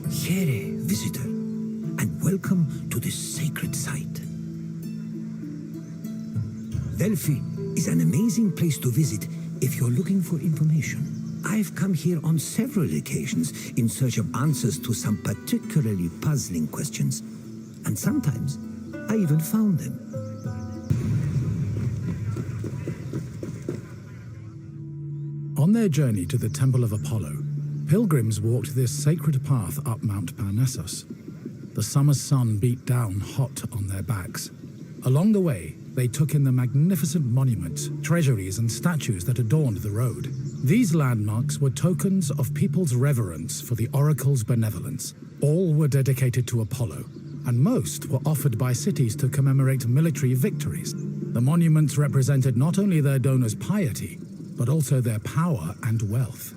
Here, visitor, and welcome to this sacred site. Delphi is an amazing place to visit if you're looking for information. I've come here on several occasions in search of answers to some particularly puzzling questions, and sometimes I even found them. On their journey to the Temple of Apollo, pilgrims walked this sacred path up Mount Parnassus. The summer sun beat down hot on their backs. Along the way, they took in the magnificent monuments, treasuries, and statues that adorned the road. These landmarks were tokens of people's reverence for the oracle's benevolence. All were dedicated to Apollo, and most were offered by cities to commemorate military victories. The monuments represented not only their donors' piety, but also their power and wealth.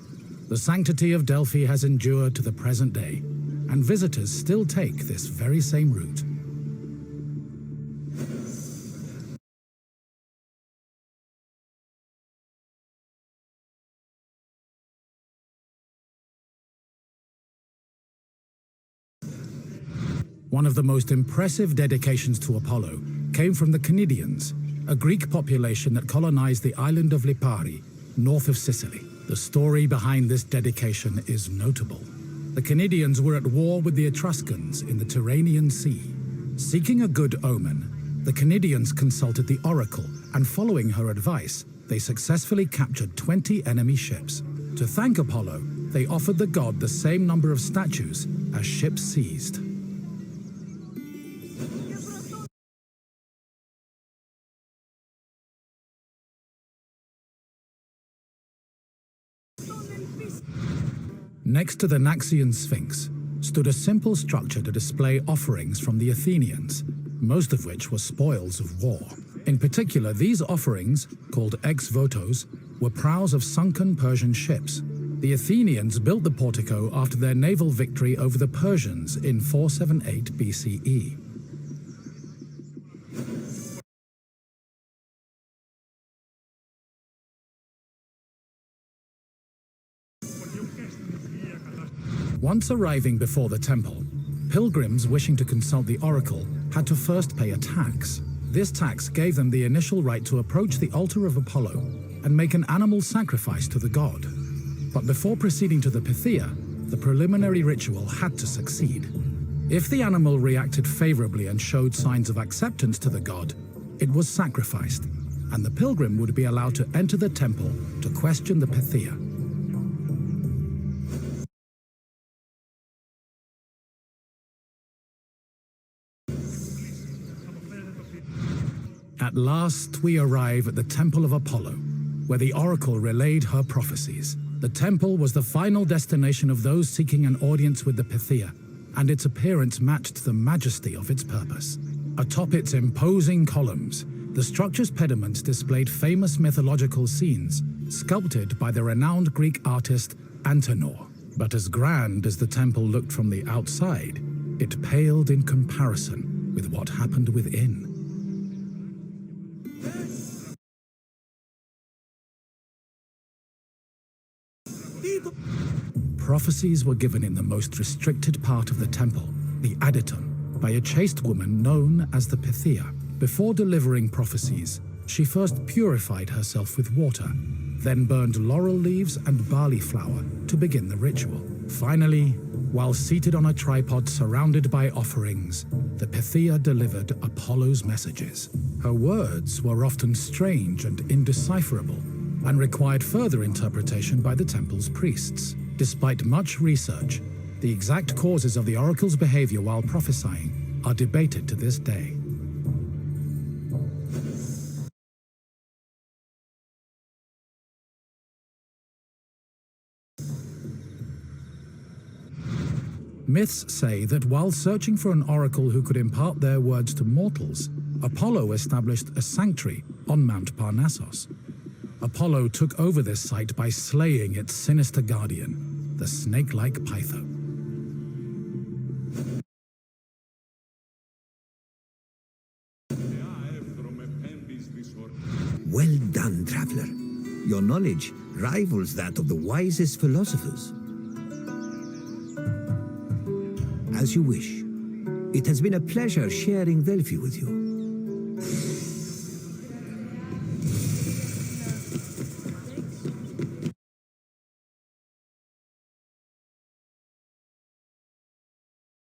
The sanctity of Delphi has endured to the present day, and visitors still take this very same route. One of the most impressive dedications to Apollo came from the Cnidians, a Greek population that colonized the island of Lipari, north of Sicily. The story behind this dedication is notable. The Cnidians were at war with the Etruscans in the Tyrrhenian Sea. Seeking a good omen, the Cnidians consulted the Oracle, and following her advice, they successfully captured 20 enemy ships. To thank Apollo, they offered the god the same number of statues as ships seized. Next to the Naxian Sphinx stood a simple structure to display offerings from the Athenians, most of which were spoils of war. In particular, these offerings, called ex-votos, were prows of sunken Persian ships. The Athenians built the portico after their naval victory over the Persians in 478 BCE. Once arriving before the temple, pilgrims wishing to consult the oracle had to first pay a tax. This tax gave them the initial right to approach the altar of Apollo and make an animal sacrifice to the god. But before proceeding to the Pythia, the preliminary ritual had to succeed. If the animal reacted favorably and showed signs of acceptance to the god, it was sacrificed, and the pilgrim would be allowed to enter the temple to question the Pythia. At last, we arrive at the Temple of Apollo, where the oracle relayed her prophecies. The temple was the final destination of those seeking an audience with the Pythia, and its appearance matched the majesty of its purpose. Atop its imposing columns, the structure's pediments displayed famous mythological scenes, sculpted by the renowned Greek artist Antenor. But as grand as the temple looked from the outside, it paled in comparison with what happened within. Prophecies were given in the most restricted part of the temple, the adytum, by a chaste woman known as the Pythia. Before delivering prophecies, she first purified herself with water, then burned laurel leaves and barley flour to begin the ritual. Finally, while seated on a tripod surrounded by offerings, the Pythia delivered Apollo's messages. Her words were often strange and indecipherable, and required further interpretation by the temple's priests. Despite much research, the exact causes of the oracle's behavior while prophesying are debated to this day. Myths say that while searching for an oracle who could impart their words to mortals, Apollo established a sanctuary on Mount Parnassus. Apollo took over this site by slaying its sinister guardian, the snake-like Pytho. Well done, traveler. Your knowledge rivals that of the wisest philosophers. As you wish. It has been a pleasure sharing Delphi with you.